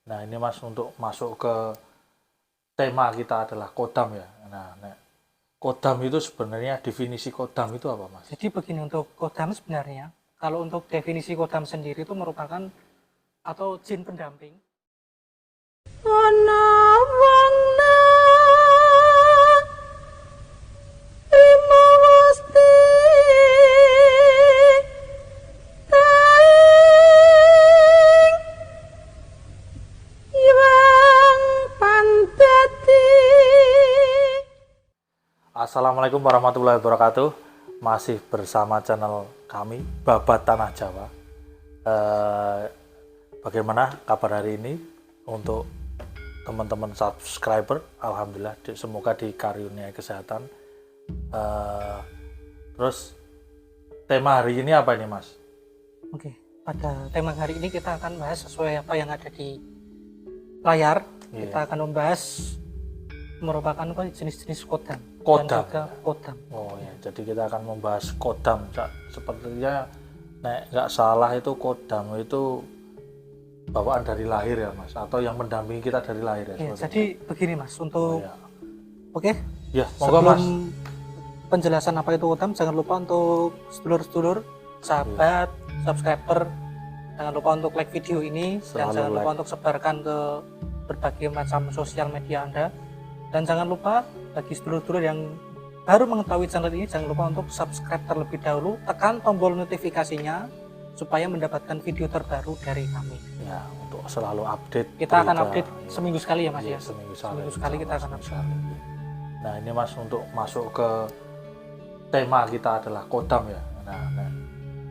Nah ini Mas untuk masuk ke tema kita adalah kodam ya. Nah, kodam itu sebenarnya definisi kodam itu apa Mas? Jadi begini, untuk kodam sebenarnya, kalau untuk definisi kodam sendiri itu merupakan atau jin pendamping. Ana wong nang Rimawasti taing Hyang Pandati. Assalamualaikum warahmatullahi wabarakatuh. Masih bersama channel kami Babat Tanah Jawa. Bagaimana kabar hari ini untuk teman-teman subscriber? Alhamdulillah, semoga dikaruniai kesehatan. Terus tema hari ini apa ini Mas? Oke, pada tema hari ini kita akan bahas sesuai apa yang ada di layar. Kita akan membahas merupakan jenis-jenis kodam. Kodam. Dan juga kodam. Oh ya, jadi kita akan membahas kodam. Sepertinya nggak salah itu kodam itu bawaan dari lahir ya Mas, atau yang mendampingi kita dari lahir ya. Ya, jadi begini Mas, untuk oke. Ya, moga Mas. Penjelasan apa itu kodam, jangan lupa untuk sedulur-sedulur, sahabat, subscriber, jangan lupa untuk like video ini dan jangan lupa untuk sebarkan ke berbagai macam sosial media Anda. Dan jangan lupa bagi sedulur-sedulur yang baru mengetahui channel ini, jangan lupa untuk subscribe terlebih dahulu, tekan tombol notifikasinya supaya mendapatkan video terbaru dari kami. Ya, untuk selalu update. Kita akan update seminggu sekali ya Mas ya. Seminggu sekali kita akan update. Nah ini Mas, untuk masuk ke tema kita adalah kodam ya. Nah,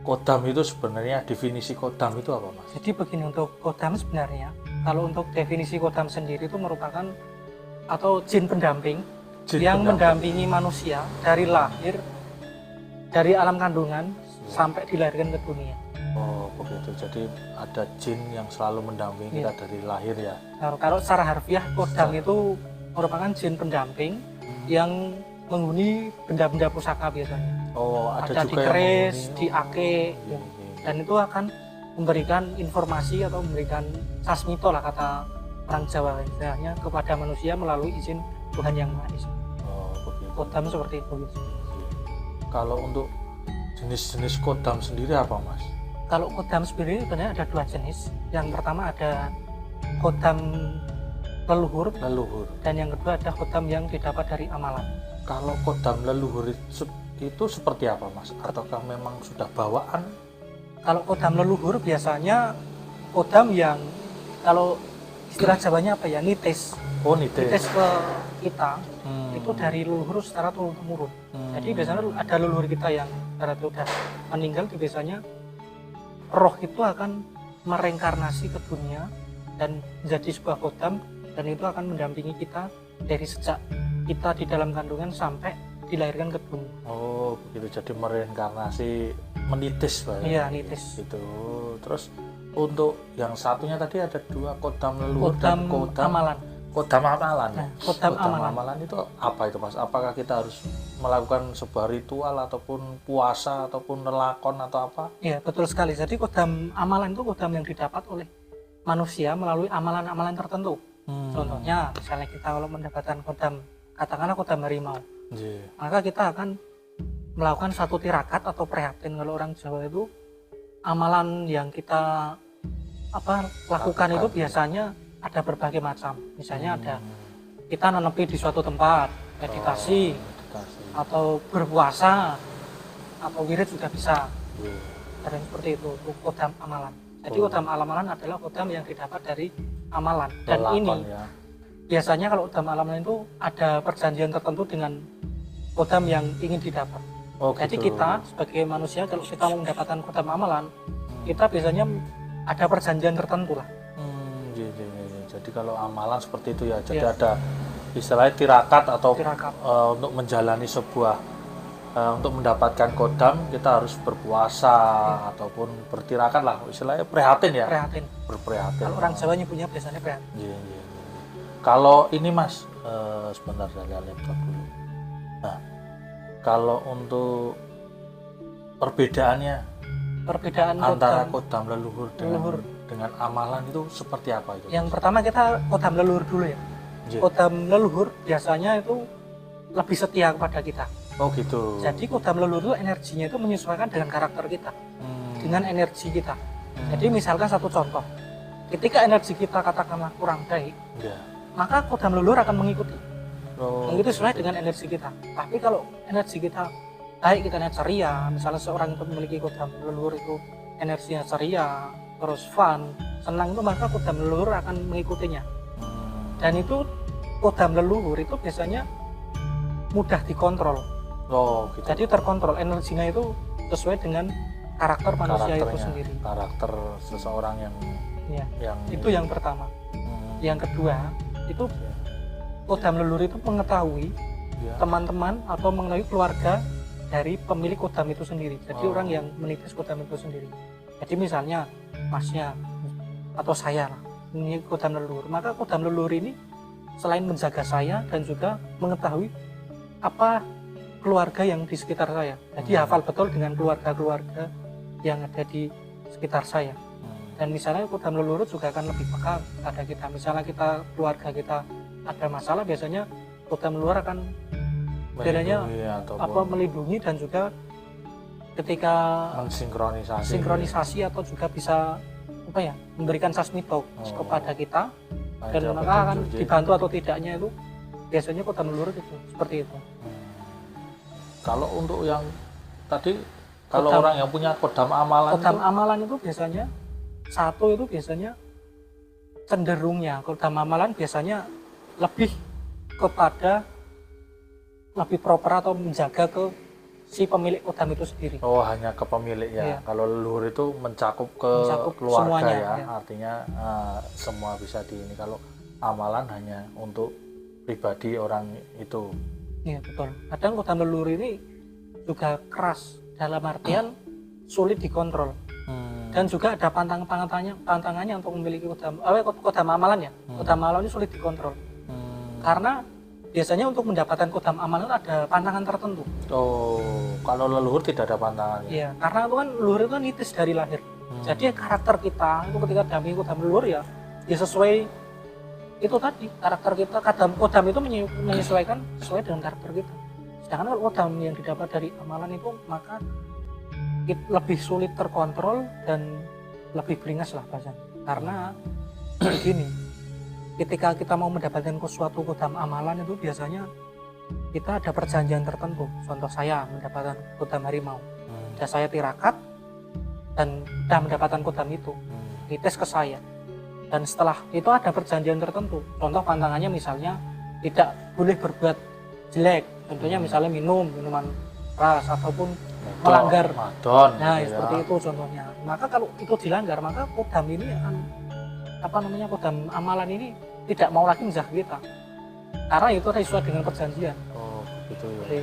kodam itu sebenarnya definisi kodam itu apa Mas? Jadi begini, untuk kodam sebenarnya, kalau untuk definisi kodam sendiri itu merupakan atau jin pendamping yang mendampingi manusia dari lahir, dari alam kandungan sampai dilahirkan ke dunia. Oh begitu, jadi ada jin yang selalu mendampingi kita dari lahir ya. Nah, kalau secara harfiah kodam itu merupakan jin pendamping yang menghuni benda-benda pusaka biasanya. Oh, ada juga di keris, di ake, dan itu akan memberikan informasi atau memberikan sasmito lah kata orang Jawa istilahnya kepada manusia melalui izin Tuhan Yang Maha Esa. Oh begitu. Kodam seperti itu. Kalau untuk jenis-jenis kodam sendiri apa Mas? Kalau kodam sendiri sebenarnya ada dua jenis. Yang pertama ada kodam leluhur, dan yang kedua ada kodam yang didapat dari amalan. Kalau kodam leluhur itu seperti apa Mas? Ataukah memang sudah bawaan? Kalau kodam leluhur biasanya kodam yang, kalau istilah Jawanya apa ya, nitis. Oh nitis. Nitis ke kita itu dari leluhur secara turun-temurun. Jadi biasanya ada leluhur kita yang secara sudah meninggal, biasanya roh itu akan mereinkarnasi ke dunia dan menjadi sebuah kodam, dan itu akan mendampingi kita dari sejak kita di dalam kandungan sampai dilahirkan ke dunia. Oh begitu, jadi mereinkarnasi, menitis Pak ya? Iya, nitis. Itu terus untuk yang satunya tadi ada dua, kodam leluhur dan kodam amalan. Kodam amalan. Nah, kodam amalan itu apa itu Mas? Apakah kita harus melakukan sebuah ritual ataupun puasa ataupun nelakon atau apa? Iya betul sekali. Jadi kodam amalan itu kodam yang didapat oleh manusia melalui amalan-amalan tertentu. Contohnya misalnya kita kalau mendapatkan kodam, katakanlah kodam harimau, maka kita akan melakukan satu tirakat atau prihatin. Kalau orang Jawa itu amalan yang kita lakukan itu biasanya ada berbagai macam. Misalnya ada kita nenepi di suatu tempat, meditasi, atau berpuasa, atau wirid juga bisa. Dan seperti itu kodam amalan. Jadi kodam amalan adalah kodam yang didapat dari amalan. Dan ini biasanya kalau kodam amalan itu ada perjanjian tertentu dengan kodam yang ingin didapat. Jadi kita sebagai manusia kalau kita mau mendapatkan kodam amalan, kita biasanya ada perjanjian tertentu lah. Jadi kalau amalan seperti itu ya, jadi ada istilahnya tirakat atau untuk menjalani sebuah untuk mendapatkan kodam kita harus berpuasa ataupun bertirakat lah, istilahnya prihatin ya. Berprihatin. Kalau orang Jawa nyebutnya biasanya prihatin. Kalau ini Mas, sebentar saya lihat laptop dulu. Nah, kalau untuk perbedaannya perbedaan antara kodam leluhur dengan amalan itu seperti apa itu? Yang pertama kita kodam leluhur dulu ya. Kodam leluhur biasanya itu lebih setia kepada kita. Oh gitu. Jadi kodam leluhur itu energinya itu menyesuaikan dengan karakter kita, dengan energi kita. Jadi misalkan satu contoh, ketika energi kita katakanlah kurang baik, maka kodam leluhur akan mengikuti. Mengikuti sesuai dengan energi kita. Tapi kalau energi kita baik, kita ceria, misalnya seorang itu memiliki kodam leluhur itu energinya ceria, terus fun, senang itu, maka kodam leluhur akan mengikutinya. Dan itu kodam leluhur itu biasanya mudah dikontrol. Gitu. Jadi terkontrol, energinya itu sesuai dengan karakter manusia itu sendiri. Karakter seseorang yang itu yang pertama. Yang kedua itu kodam leluhur itu mengetahui teman-teman atau mengetahui keluarga dari pemilik kodam itu sendiri. Jadi orang yang menitis kodam itu sendiri. Jadi misalnya masnya atau saya ini kodam leluhur, maka kodam leluhur ini selain menjaga saya dan juga mengetahui apa keluarga yang di sekitar saya. Jadi hafal betul dengan keluarga-keluarga yang ada di sekitar saya. Dan misalnya kodam leluhur juga akan lebih peka pada kita. Misalnya kita keluarga kita ada masalah, biasanya kodam leluhur akan melindungi dan juga ketika mensinkronisasi atau juga bisa memberikan sasmito kepada kita, dan maka akan dibantu atau tidaknya itu biasanya kodam leluhur itu seperti itu. Kalau untuk yang tadi, kalau orang yang punya kodam amalan itu biasanya satu itu biasanya cenderungnya kodam amalan biasanya lebih kepada lebih proper atau menjaga ke si pemilik kodam itu sendiri. Hanya ke pemilik ya. Kalau leluhur itu mencakup keluarga semuanya, ya. Artinya semua bisa ini. Kalau amalan hanya untuk pribadi orang itu. Iya betul. Kadang kodam leluhur ini juga keras dalam artian sulit dikontrol. Dan juga ada pantangannya untuk memiliki kodam amalan ya. Kodam amalan ini sulit dikontrol. Karena biasanya untuk mendapatkan kodam amalan ada pantangan tertentu. Kalau leluhur tidak ada pantangannya. Iya, karena itu kan leluhur itu kan nitis dari lahir. Jadi karakter kita itu ketika dampingi kodam leluhur ya sesuai itu tadi, karakter kita. Kodam itu menyesuaikan sesuai dengan karakter kita. Sedangkan kalau kodam yang didapat dari amalan itu maka lebih sulit terkontrol dan lebih beringas lah bahasanya. Karena begini, ketika kita mau mendapatkan suatu kodam amalan itu biasanya kita ada perjanjian tertentu. Contoh saya mendapatkan kodam harimau, dan saya tirakat dan sudah mendapatkan kodam itu, dites ke saya. Dan setelah itu ada perjanjian tertentu. Contoh pantangannya misalnya tidak boleh berbuat jelek. Contohnya misalnya minuman keras ataupun melanggar. Seperti itu contohnya. Maka kalau itu dilanggar, maka kodam ini akan kodam amalan ini tidak mau lagi menjaga kita. Karena itu sesuai dengan perjanjian. Gitu ya. Jadi,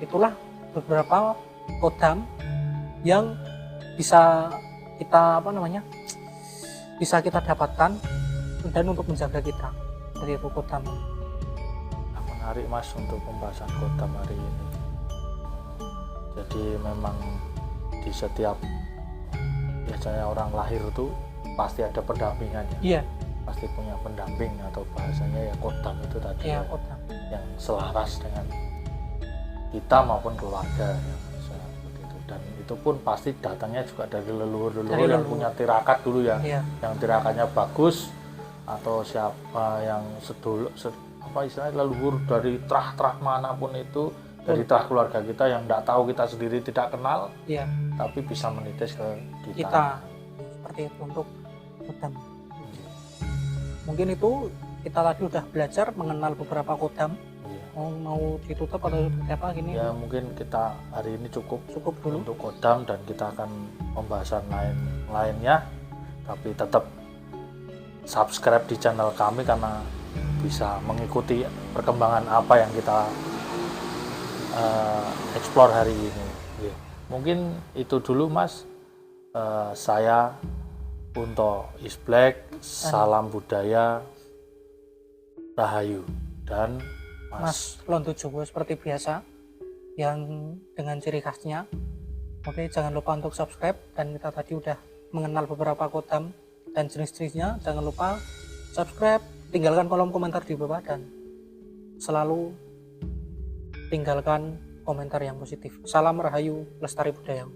itulah beberapa kodam yang bisa kita bisa kita dapatkan dan untuk menjaga kita. Seperti itu kodam. Menarik Mas untuk pembahasan kodam hari ini. Jadi memang di setiap biasanya orang lahir itu pasti ada pendampingannya. Iya. Pasti punya pendamping atau bahasanya ya kodam itu tadi. Iya, kodam. Yang selaras dengan kita maupun keluarga ya, seperti itu. Dan itu pun pasti datangnya juga dari leluhur-leluhur yang punya tirakat dulu ya. Iya. Yang tirakatnya bagus, atau siapa yang istilahnya leluhur dari terah-terah manapun itu, dari terah keluarga kita yang tidak tahu, kita sendiri tidak kenal, tapi bisa menitis ke kita. Seperti itu untuk kodam. Mungkin itu kita tadi udah belajar mengenal beberapa kodam. Mau ditutup atau apa gini? Ya mungkin kita hari ini cukup dulu untuk kodam, dan kita akan pembahasan lainnya. Tapi tetap subscribe di channel kami karena bisa mengikuti perkembangan apa yang kita explore hari ini. Mungkin itu dulu Mas. Saya Punto Isblek, salam budaya, rahayu, dan Mas Londo Jowo seperti biasa yang dengan ciri khasnya. Oke, jangan lupa untuk subscribe, dan kita tadi udah mengenal beberapa kodam dan jenis-jenisnya, jangan lupa subscribe, tinggalkan kolom komentar di bawah, dan selalu tinggalkan komentar yang positif. Salam Rahayu, lestari budaya.